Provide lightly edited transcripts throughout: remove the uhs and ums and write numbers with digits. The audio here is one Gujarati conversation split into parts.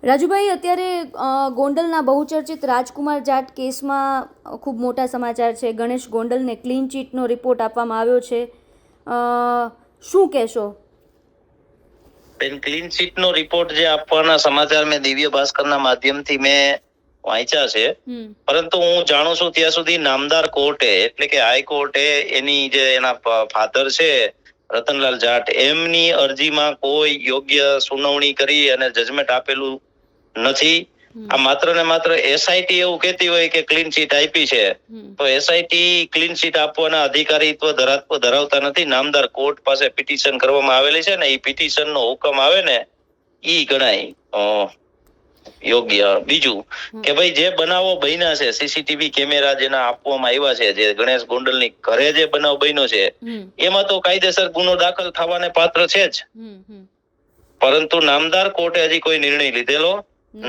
રાજુભાઈ, અત્યારે ગોંડલના બહુચર્ચિત રાજકુમાર જાટ કેસમાં ખૂબ મોટા સમાચાર છે. ગણેશ ગોંડલને ક્લીન ચીટનો રિપોર્ટ આપવામાં આવ્યો છે. શું કહેશો? ક્લીન ચીટનો રિપોર્ટ જે આપવાના સમાચાર મેં દિવ્ય ભાસ્કરના માધ્યમથી મેં વાંચ્યા છે, પરંતુ હું જાણું છું ત્યાં સુધી નામદાર કોર્ટે એટલે કે હાઈકોર્ટે એની જે એના ફાધર છે રતનલાલ જાટ, એમની અરજીમાં કોઈ યોગ્ય સુનાવણી કરી અને જજમેન્ટ આપેલું નથી. આ માત્ર ને માત્ર એસઆઈટી એવું કહેતી હોય કે ક્લીન ચીટ આપી છે, તો એસઆઈટી ક્લીન ચીટ આપવાના અધિકારીત્વ ધરાવતા નથી. નામદાર કોર્ટ પાસે પિટિશન કરવામાં આવેલી છે ને, એ પિટિશન નો હુકમ આવે ને ઈ ગણાય યોગ્ય. બીજું કે ભાઈ જે બનાવો બન્યા છે, સીસીટીવી કેમેરા જેના આપવામાં આવ્યા છે, જે ગણેશ ગોંડલની ઘરે જે બનાવ બન્યો છે, એમાં તો કાયદેસર ગુનો દાખલ થવાને પાત્ર છે જ, પરંતુ નામદાર કોર્ટે હજી કોઈ નિર્ણય લીધેલો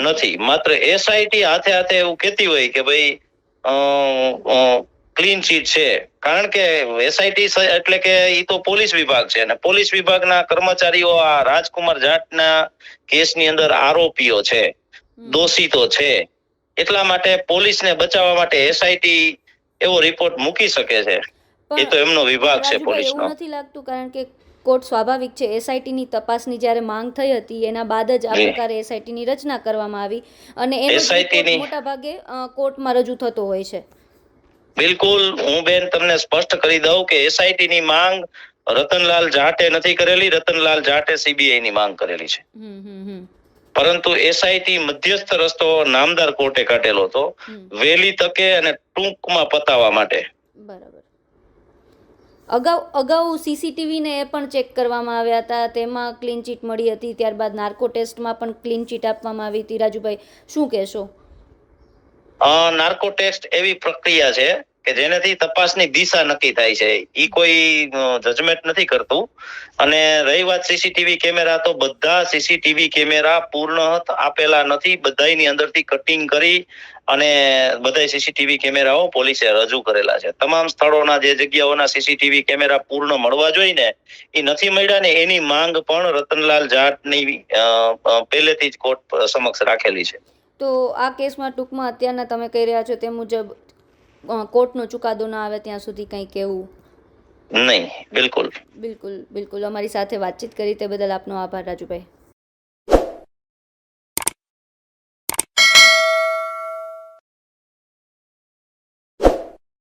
નથી. માત્ર એસઆઈટી હાથે હાથે એવું કહેતી હોય કે ભાઈ ક્લીન ચીટ છે, કારણ કે એસઆઈટી એટલે કે ઈ તો પોલીસ વિભાગ છે, અને પોલીસ વિભાગના કર્મચારીઓ આ રાજકુમાર જાટના કેસની અંદર આરોપીઓ છે, દોષિતો છે, એટલા માટે પોલીસને બચાવવા માટે એસઆઈટી એવો રિપોર્ટ મૂકી શકે છે. એ તો એમનો વિભાગ છે પોલીસનો. એવું નથી લાગતું, કારણ કે કોર્ટ સ્વાભાવિક છે, એસઆઈટીની તપાસની જ્યારે માંગ થઈ હતી એના બાદ જ આ પ્રકારે એસઆઈટીની રચના કરવામાં આવી, અને એનો મોટા ભાગે કોર્ટમાં રજૂ થતો હોય છે. બિલકુલ, હું બેન તમને સ્પષ્ટ કરી દઉં કે એસઆઈટી ની માંગ રતનલાલ જાટે નથી કરેલી. રતનલાલ જાટે સીબીઆઈ ની માંગ કરેલી છે, પરંતુ એસઆઈટી મધ્યસ્થ રસ્તો નામદાર કોર્ટે કાઢેલો હતો વહેલી તકે અને ટૂંકમાં પતાવવા માટે. બરાબર. અગાઉ સીસીટીવીને એ પણ ચેક કરવામાં આવ્યા હતા, તેમાં ક્લીન ચીટ મળી હતી. ત્યારબાદ નાર્કો ટેસ્ટમાં પણ ક્લીન ચીટ આપવામાં આવી હતી. રાજુભાઈ, શું કહેશો? નાર્કો ટેસ્ટ એવી પ્રક્રિયા છે કે જેનાથી તપાસની દિશા નક્કી થાય છે, ઈ કોઈ જજમેન્ટ નથી કરતું. અને રહી વાત સીસીટીવી કેમેરા, તો બધા સીસીટીવી કેમેરા પૂર્ણ આપેલા નથી. બધાની અંદરથી કટિંગ કરી અને બધા સીસીટીવી કેમેરાઓ પોલીસે રજૂ કરેલા છે. તમામ સ્થળોના જે જગ્યાઓના સીસીટીવી કેમેરા પૂર્ણ મળવા જોઈએ ને, એ નથી મળ્યા ને એની માંગ પણ રતનલાલ જાટની પહેલેથી જ કોર્ટ સમક્ષ રાખેલી છે. તો આ કેસમાં ટૂંકમાં અત્યારના તમે કહી રહ્યા છો તે મુજબ કોર્ટનો ચુકાદો ના આવે ત્યાં સુધી કંઈ કહેવું નહીં. બિલકુલ. બિલકુલ. અમારી સાથે વાતચીત કરી તે બદલ આપનો આભાર રાજુભાઈ.